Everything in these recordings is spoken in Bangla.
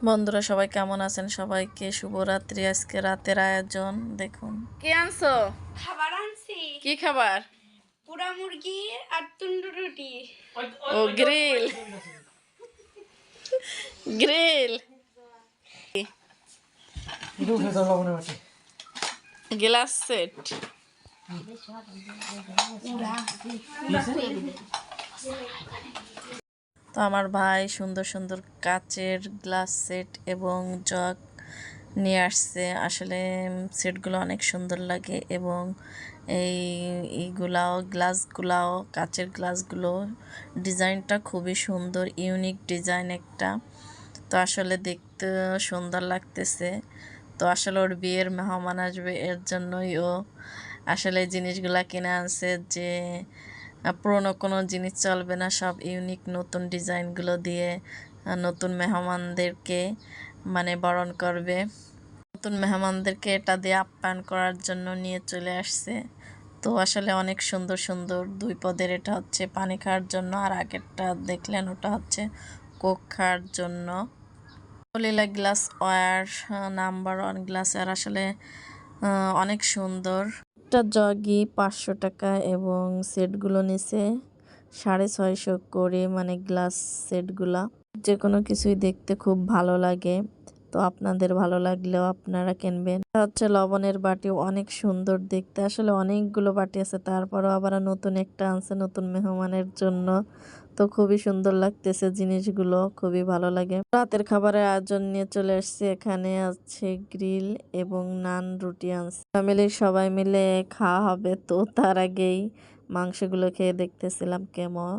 বন্ধুরা সবাই কেমন আছেন? সবাইকে শুভরাত্রি। আজকে রাতের আয়োজন দেখুন। কি আনছো? খাবার আনছি। কি খাবার? পোড়া মুরগি আর তন্দুর রুটি। ও গ্রিল গ্রিল গ্লাস সেট। তো আমার ভাই সুন্দর সুন্দর কাচের গ্লাস সেট এবং জগ নিয়ে আসছে। আসলে সেটগুলো অনেক সুন্দর লাগে এবং এইগুলাও গ্লাসগুলাও কাচের গ্লাসগুলো ডিজাইনটা খুবই সুন্দর, ইউনিক ডিজাইন একটা। তো আসলে দেখতে সুন্দর লাগতেছে। তো আসলে ওর বিয়ের মেহমান আসবে, এর জন্যই ও আসলে জিনিসগুলা কিনে আনছে যে পুরনো কোনো জিনিস চলবে না, সব ইউনিক নতুন ডিজাইনগুলো দিয়ে নতুন মেহমানদেরকে বরণ করবে। নতুন মেহমানদেরকে এটা দিয়ে আপ্যায়ন করার জন্য নিয়ে চলে আসছে। তো আসলে অনেক সুন্দর সুন্দর দুই পদের, এটা হচ্ছে পানি খাওয়ার জন্য আর আগেরটা দেখলেন ওটা হচ্ছে কোক খাওয়ার জন্য। লীলা গ্লাস ওয়ার নাম্বার 1 গ্লাস আর আসলে অনেক সুন্দর। একটা জগই 500 টাকা এবং সেটগুলো নিচে 650 করে, গ্লাস সেটগুলা। যে কোনো কিছুই দেখতে খুব ভালো লাগে, তো আপনাদের ভালো লাগলেও আপনারা কিনবেন। এটা হচ্ছে লবণের বাটি, অনেক সুন্দর দেখতে। আসলে অনেকগুলো বাটি আছে, তারপরও আবার নতুন একটা আনছে নতুন মেহমানের জন্য। তো খুবই সুন্দর লাগতেছে জিনিসগুলো, খুবই ভালো লাগে। রাতের খাবারের আয়োজন নিয়ে চলে আসছে। এখানে আছে গ্রিল এবং নান, রুটি আনছে। ফ্যামিলির সবাই মিলে খাওয়া হবে, তো তার আগেই মাংসগুলো খেয়ে দেখতেছিলাম কেমন।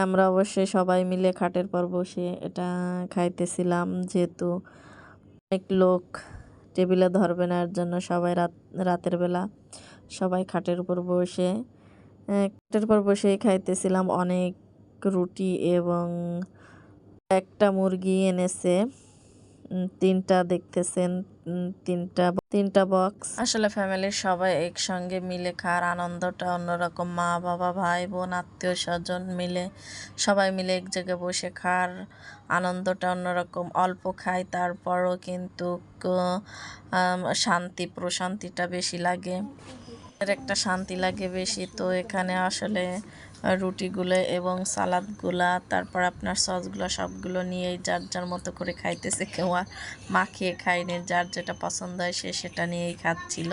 আমরা অবশ্যই সবাই মিলে খাটের পর বসে এটা খাইতেছিলাম, যেহেতু অনেক লোক টেবিলে ধরবে না, এর জন্য সবাই রাতের বেলা সবাই খাটের উপর বসেই খাইতেছিলাম। অনেক রুটি এবং একটা মুরগি এনেছে, 3টা দেখতেছেন, তিনটা বক্স। আসলে ফ্যামিলির সবাই একসঙ্গে মিলে খাওয়ার আনন্দটা অন্যরকম। মা বাবা ভাই বোন আত্মীয় স্বজন মিলে সবাই মিলে এক জায়গায় বসে খাওয়ার আনন্দটা অন্যরকম। অল্প খাই, তারপরও কিন্তু প্রশান্তিটা বেশি লাগে, এর একটা শান্তি লাগে বেশি। তো এখানে আসলে রুটিগুলো এবং সালাদগুলা, তারপর আপনার সসগুলো সবগুলো নিয়েই যার যার মতো করে খাইতেছে। কেউ আর মাখিয়ে খায়নি, যার যেটা পছন্দ হয় সে সেটা নিয়েই খাচ্ছিল।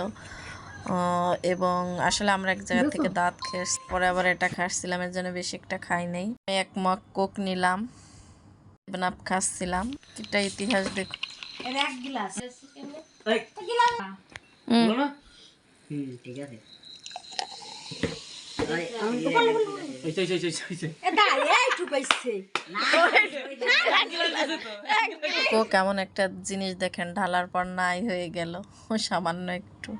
এবং আসলে আমরা এক জায়গা থেকে দাঁত খেয়ে পরে আবার এটা খাচ্ছিলাম, এর জন্য বেশি একটা খাই নেই। এক মগ কোক নিলাম, খাচ্ছিলাম। এটা ইতিহাস দেখ। ঠিক আছে। কেমন একটা জিনিস দেখেন ঢালার পর নাই হয়ে গেল সামান্য একটু।